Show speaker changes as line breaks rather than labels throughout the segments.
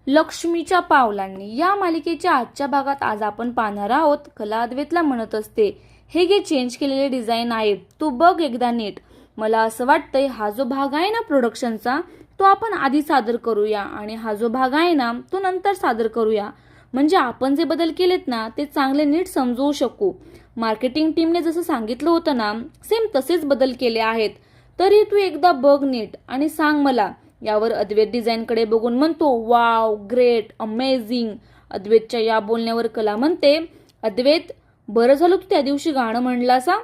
लक्ष्मीच्या पावलांनी या मालिकेच्या आजच्या भागात आज आपण पाहणार आहोत. कला अद्वैतला म्हणत असते, हे घे चेंज केलेले डिझाईन आहेत, तू बघ एकदा नीट. मला असं वाटतंय हा जो भाग आहे ना प्रोडक्शनचा, तो आपण आधी सादर करूया आणि हा जो भाग आहे ना तो नंतर सादर करूया. म्हणजे आपण जे बदल केलेत ना ते चांगले नीट समजवू शकू. मार्केटिंग टीमने जसं सांगितलं होतं ना, सेम तसेच बदल केले आहेत. तरी तू एकदा बघ नीट आणि सांग मला. यावर अद्वैत डिझाईनकडे बघून म्हणतो, वाव, ग्रेट, अमेझिंग. अद्वैतच्या या बोलण्यावर कला म्हणते, अद्वैत, बरं झालं तू त्या दिवशी गाणं म्हणलास हा.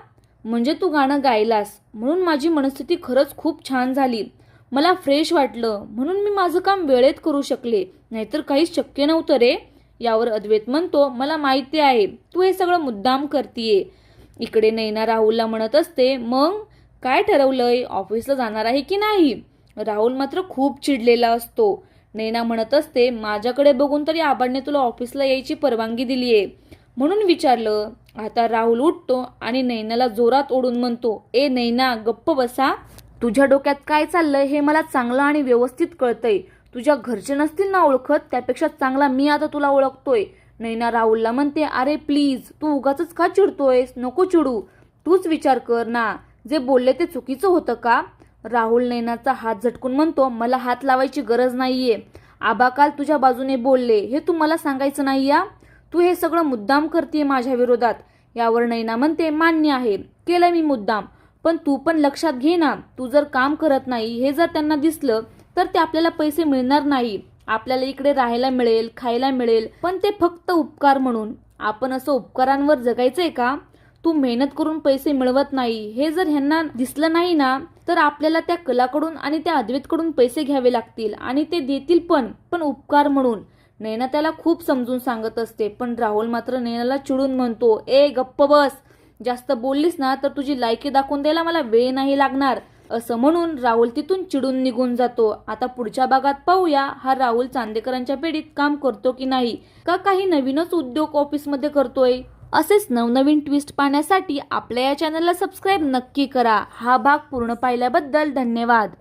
म्हणजे तू गाणं गायलास म्हणून माझी मनस्थिती खरंच खूप छान झाली. मला फ्रेश वाटलं म्हणून मी माझं काम वेळेत करू शकले, नाहीतर काहीच शक्य नव्हतं रे. यावर अद्वैत म्हणतो, मला माहिती आहे तू हे सगळं मुद्दाम करतीये. इकडे नैना राहुलला म्हणत असते, मग काय ठरवलंय, ऑफिसला जाणार आहे की नाही. राहुल मात्र खूप चिडलेला असतो. नैना म्हणत असते, माझ्याकडे बघून तरी आबांनी तुला ऑफिसला यायची परवानगी दिलीये म्हणून विचारलं. आता राहुल उठतो आणि नैनाला जोरात ओढून म्हणतो, ए नैना, गप्प बसा. तुझ्या डोक्यात काय चाललंय हे मला चांगलं आणि व्यवस्थित कळतंय. तुझ्या घरचे नसतील ना ओळखत, त्यापेक्षा चांगला मी आता तुला ओळखतोय. नैना राहुलला म्हणते, अरे प्लीज, तू उगाच का चिडतोयस, नको चिडू. तूच विचार कर ना, जे बोलले ते चुकीचं होतं का. राहुल नैनाचा हात झटकून म्हणतो, मला हात लावायची गरज नाहीये. आबा काल तुझ्या बाजूने बोलले, हे तू मला सांगायचं नाही या. तू हे सगळं मुद्दाम करतेय माझ्या विरोधात. यावर नैना म्हणते, मान्य आहे, केलं मी मुद्दाम. पण तू पण लक्षात घे ना, तू जर काम करत नाही हे जर त्यांना दिसलं तर ते आपल्याला पैसे मिळणार नाही. आपल्याला इकडे राहायला मिळेल, खायला मिळेल, पण ते फक्त उपकार म्हणून. आपण असं उपकारांवर जगायचंय का. तू मेहनत करून पैसे मिळवत नाही हे जर ह्यांना दिसलं नाही ना, तर आपल्याला त्या कलाकडून आणि त्या अद्वैतकडून पैसे घ्यावे लागतील आणि ते देतील पण उपकार म्हणून. नैना त्याला खूप समजून सांगत असते, पण राहुल मात्र नैनाला चिडून म्हणतो, ए गप्प बस. जास्त बोललीस ना तर तुझी लायकी दाखवून द्यायला मला वेळ नाही लागणार. असं म्हणून राहुल तिथून चिडून निघून जातो. आता पुढच्या भागात पाहूया, हा राहुल चांदेकरांच्या पेढीत काम करतो की नाही, का काही नवीनच उद्योग ऑफिसमध्ये करतोय. असेच नवनवीन ट्विस्ट पाहण्यासाठी आपल्या या चॅनलला सबस्क्राईब नक्की करा. हा भाग पूर्ण पाहिल्याबद्दल धन्यवाद.